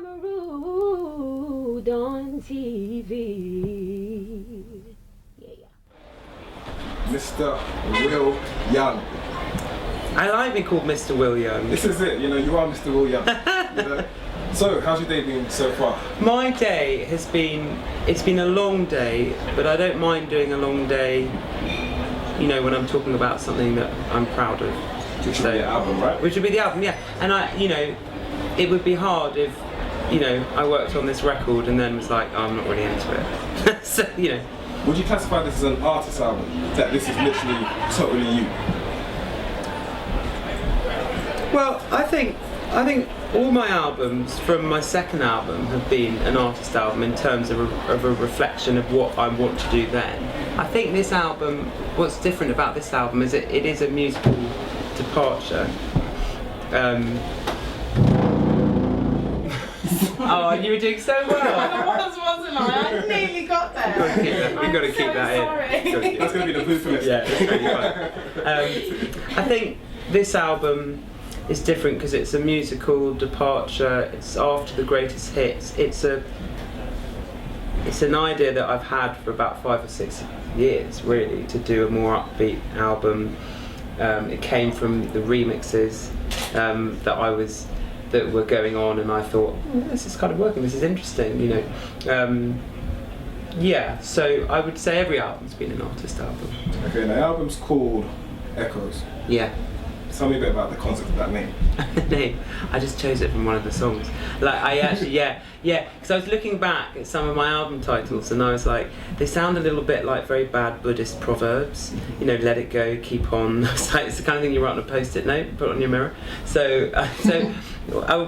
Mama Rude on TV. Yeah. Mr. Will Young. I like being called Mr. Will Young. This is it, you are Mr. Will Young. So, how's your day been so far? My day has been, it's been a long day, but I don't mind doing a long day, when I'm talking about something that I'm proud of. Which would be the album, right? Which would be the album, yeah. And it would be hard if, I worked on this record and then was like, oh, I'm not really into it. So, Would you classify this as an artist album? That this is literally totally you? Well, I think all my albums from my second album have been an artist album in terms of a reflection of what I want to do then. I think this album, what's different about this album is it is a musical departure. Oh, you were doing so well. I wasn't I? I nearly got there. You've got to keep that in. That's going to be the booth list. Yeah, it's really fun. I think this album is different because it's a musical departure. It's after the greatest hits. It's an idea that I've had for about 5 or 6 years, really, to do a more upbeat album. It came from the remixes that were going on, and I thought, this is kind of working. This is interesting, Yeah, so I would say every album's been an artist album. Okay, the album's called Echoes. Yeah. Tell me a bit about the concept of that name. Name. I just chose it from one of the songs. I actually, because I was looking back at some of my album titles and I was like, they sound a little bit like very bad Buddhist proverbs. Let it go, keep on. It's the kind of thing you write on a post-it note, put on your mirror. So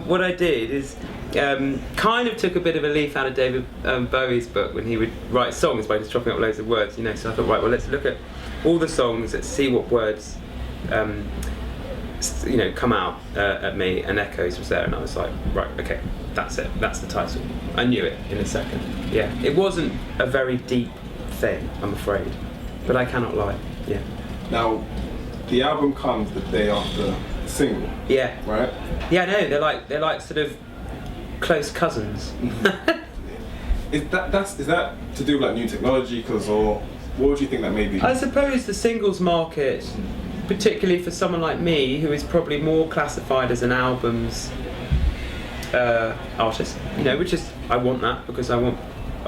what I did is kind of took a bit of a leaf out of David Bowie's book when he would write songs by just chopping up loads of words. So I thought, right, well, let's look at all the songs, let's see what words come out at me, and Echoes was there, and I was like, right, okay, that's it, that's the title. I knew it in a second. Yeah, it wasn't a very deep thing, I'm afraid, but I cannot lie. Yeah. Now, the album comes the day after the single. Yeah. Right. Yeah, no, they're like sort of close cousins. Is that to do with like new technology, or what would you think that may be? I suppose the singles market, particularly for someone like me, who is probably more classified as an albums artist, which is, I want that because I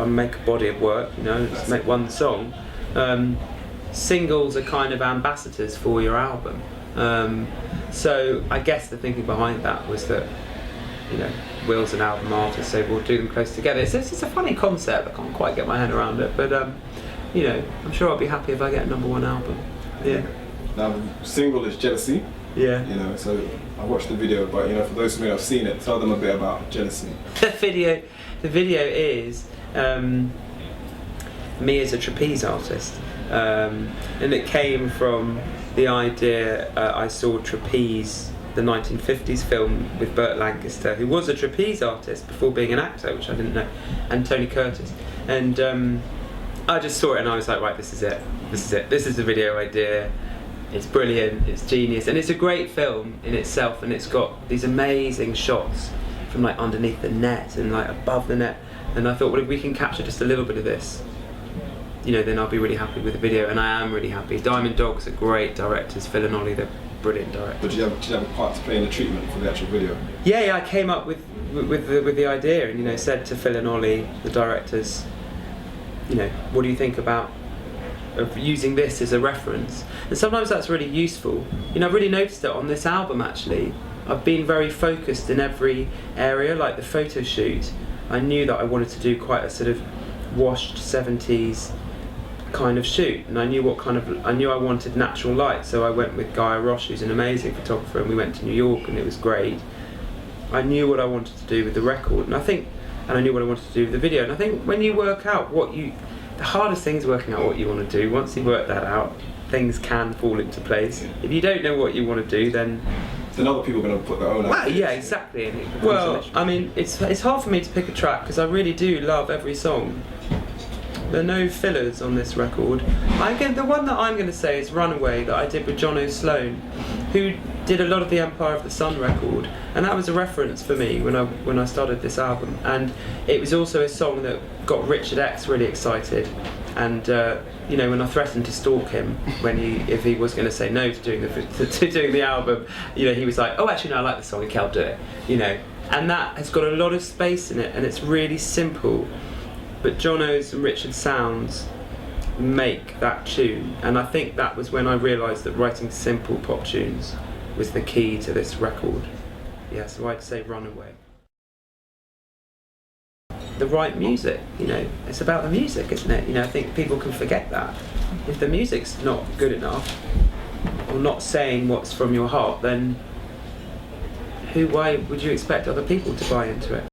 make a body of work, just make one song. Singles are kind of ambassadors for your album. So I guess the thinking behind that was that, Will's an album artist, so we'll do them close together. It's a funny concept, I can't quite get my head around it, but I'm sure I'll be happy if I get a #1 album. Yeah. Now the single is Jealousy. Yeah. So I watched the video, but for those who may have seen it, tell them a bit about Jealousy. The video is me as a trapeze artist, and it came from the idea I saw Trapeze, the 1950s film with Burt Lancaster, who was a trapeze artist before being an actor, which I didn't know, and Tony Curtis, and I just saw it and I was like, right, this is it, this is the video idea. It's brilliant, it's genius, and it's a great film in itself, and it's got these amazing shots from like underneath the net and like above the net, and I thought, well, if we can capture just a little bit of this, then I'll be really happy with the video, and I am really happy. Diamond Dogs are great directors, Phil and Ollie, they're brilliant directors. But did you have a part to play in the treatment for the actual video? Yeah, I came up with the idea, and said to Phil and Ollie, the directors, what do you think about of using this as a reference? And sometimes that's really useful. I've really noticed it on this album actually. I've been very focused in every area, like the photo shoot. I knew that I wanted to do quite a sort of washed 70s kind of shoot, and I knew I wanted natural light, so I went with Guy Roche, who's an amazing photographer, and we went to New York and it was great. I knew what I wanted to do with the record, and I knew what I wanted to do with the video, and I think when you work out the hardest thing is working out what you want to do. Once you work that out, things can fall into place. If you don't know what you want to do, then other people are going to put their own ideas. Yeah, exactly. Well, I mean, it's hard for me to pick a track because I really do love every song. There are no fillers on this record. The one that I'm going to say is Runaway, that I did with Jono Sloan, who did a lot of the Empire of the Sun record, and that was a reference for me when I started this album. And it was also a song that got Richard X really excited. And you know, when I threatened to stalk him if he was going to say no to doing the album, you know, he was like, oh, actually no, I like the song, okay, I'll do it. You know, and that has got a lot of space in it, and it's really simple. But Jono's and Richard's sounds make that tune, and I think that was when I realised that writing simple pop tunes was the key to this record. Yeah, so I'd say Runaway. The right music, you know, it's about the music, isn't it? You know, I think people can forget that. If the music's not good enough, or not saying what's from your heart, then why would you expect other people to buy into it?